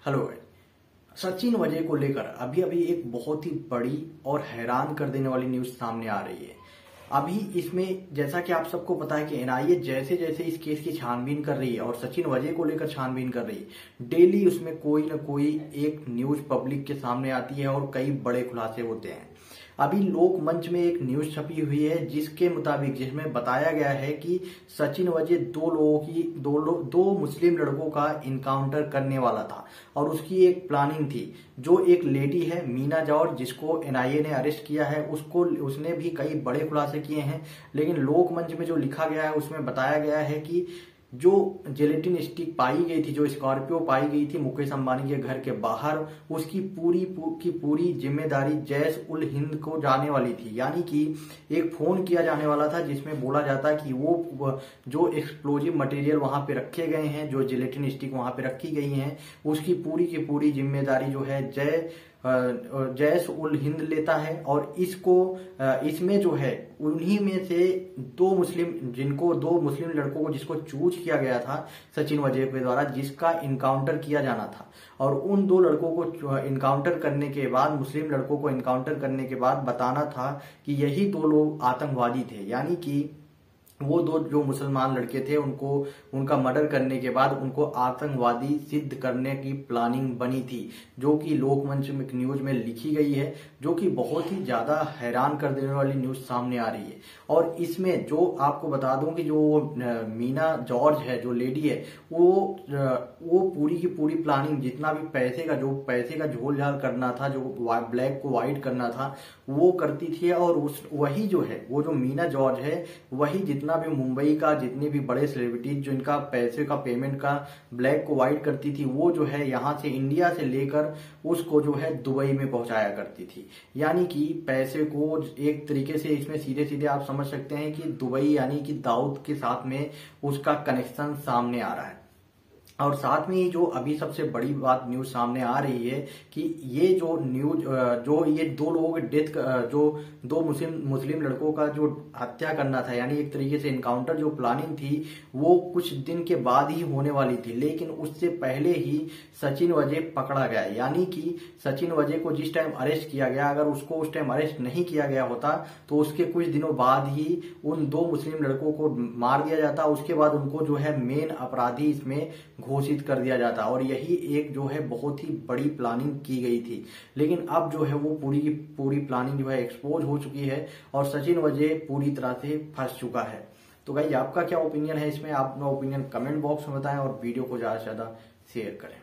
Hello भाई। सचिन वजह को लेकर अभी अभी एक बहुत ही बड़ी और हैरान कर देने वाली न्यूज सामने आ रही है। अभी इसमें जैसा कि आप सबको पता है कि एनआईए जैसे जैसे इस केस की छानबीन कर रही है और सचिन वजह को लेकर छानबीन कर रही है, डेली उसमें कोई ना कोई एक न्यूज पब्लिक के सामने आती है और कई बड़े खुलासे होते हैं। अभी लोकमंच में एक न्यूज छपी हुई है जिसके मुताबिक जिसमें बताया गया है कि सचिन वजह दो मुस्लिम लड़कों का इनकाउंटर करने वाला था और उसकी एक प्लानिंग थी। जो एक लेडी है मीना जॉर्ज जिसको एनआईए ने अरेस्ट किया है, उसने भी कई बड़े खुलासे किए हैं। लेकिन लोकमंच में जो लिखा गया है उसमें बताया गया है कि जो जेलेटिन स्टिक पाई गई थी, जो स्कॉर्पियो पाई गई थी मुकेश अंबानी के घर के बाहर, उसकी पूरी जिम्मेदारी जैश उल हिंद को जाने वाली थी। यानी कि एक फोन किया जाने वाला था जिसमें बोला जाता कि वो जो एक्सप्लोजिव मटेरियल वहां पे रखे गए हैं, जो जेलेटिन स्टिक वहां पे रखी गई हैं, उसकी पूरी की पूरी जिम्मेदारी जो है जैश उल हिंद लेता है। और इसमें जो है उन्हीं में से दो मुस्लिम लड़कों को जिसको चूज किया गया था सचिन वजह के द्वारा, जिसका इनकाउंटर किया जाना था। और उन दो लड़कों को इनकाउंटर करने के बाद, मुस्लिम लड़कों को इनकाउंटर करने के बाद बताना था कि यही दो लोग आतंकवादी थे। यानी कि वो दो जो मुसलमान लड़के थे उनका मर्डर करने के बाद उनको आतंकवादी सिद्ध करने की प्लानिंग बनी थी, जो कि लोकमंच में न्यूज में लिखी गई है, जो कि बहुत ही ज्यादा हैरान कर देने वाली न्यूज सामने आ रही है। और इसमें जो आपको बता दूं कि जो मीना जॉर्ज है, जो लेडी है, वो पूरी की पूरी प्लानिंग, जितना भी पैसे का झोल झाल करना था, जो ब्लैक को व्हाइट करना था, वो करती थी। और वही जो है, वो जो मीना जॉर्ज है, वही जितना भी मुंबई का जितने भी बड़े सेलिब्रिटीज जो इनका पैसे का पेमेंट का ब्लैक को व्हाइट करती थी, वो जो है यहाँ से इंडिया से लेकर उसको जो है दुबई में पहुंचाया करती थी। यानी कि पैसे को एक तरीके से इसमें सीधे सीधे आप समझ सकते हैं कि दुबई यानी कि दाऊद के साथ में उसका कनेक्शन सामने आ रहा है। और साथ में ही जो अभी सबसे बड़ी बात न्यूज सामने आ रही है कि ये ये दो लोगों के डेथ, जो दो मुस्लिम लड़कों का जो हत्या करना था, यानी एक तरीके से इनकाउंटर जो प्लानिंग थी, वो कुछ दिन के बाद ही होने वाली थी। लेकिन उससे पहले ही सचिन वजह पकड़ा गया। यानी कि सचिन वजह को जिस टाइम अरेस्ट किया गया, अगर उसको उस टाइम अरेस्ट नहीं किया गया होता तो उसके कुछ दिनों बाद ही उन दो मुस्लिम लड़कों को मार दिया जाता। उसके बाद उनको जो है मेन अपराधी इसमें घोषित कर दिया जाता। और यही एक जो है बहुत ही बड़ी प्लानिंग की गई थी। लेकिन अब जो है वो पूरी की पूरी प्लानिंग जो है एक्सपोज हो चुकी है और सचिन वजह पूरी तरह से फंस चुका है। तो गाइस, आपका क्या ओपिनियन है इसमें? आप अपना ओपिनियन कमेंट बॉक्स में बताएं और वीडियो को ज्यादा से ज्यादा शेयर करें।